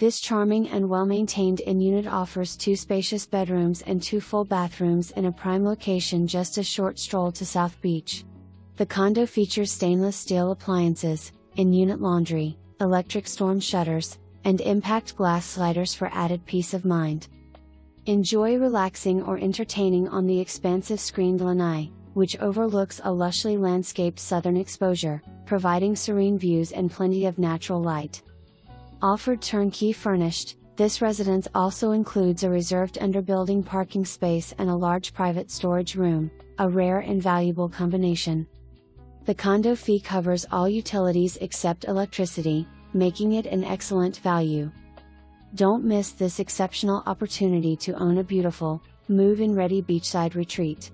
This charming and well-maintained in-unit offers 2 spacious bedrooms and 2 full bathrooms in a prime location just a short stroll to South Beach. The condo features stainless steel appliances, in-unit laundry, electric storm shutters, and impact glass sliders for added peace of mind. Enjoy relaxing or entertaining on the expansive screened lanai, which overlooks a lushly landscaped southern exposure, providing serene views and plenty of natural light. Offered turnkey furnished, this residence also includes a reserved underbuilding parking space and a large private storage room, a rare and valuable combination. The condo fee covers all utilities except electricity, making it an excellent value. Don't miss this exceptional opportunity to own a beautiful, move-in ready beachside retreat.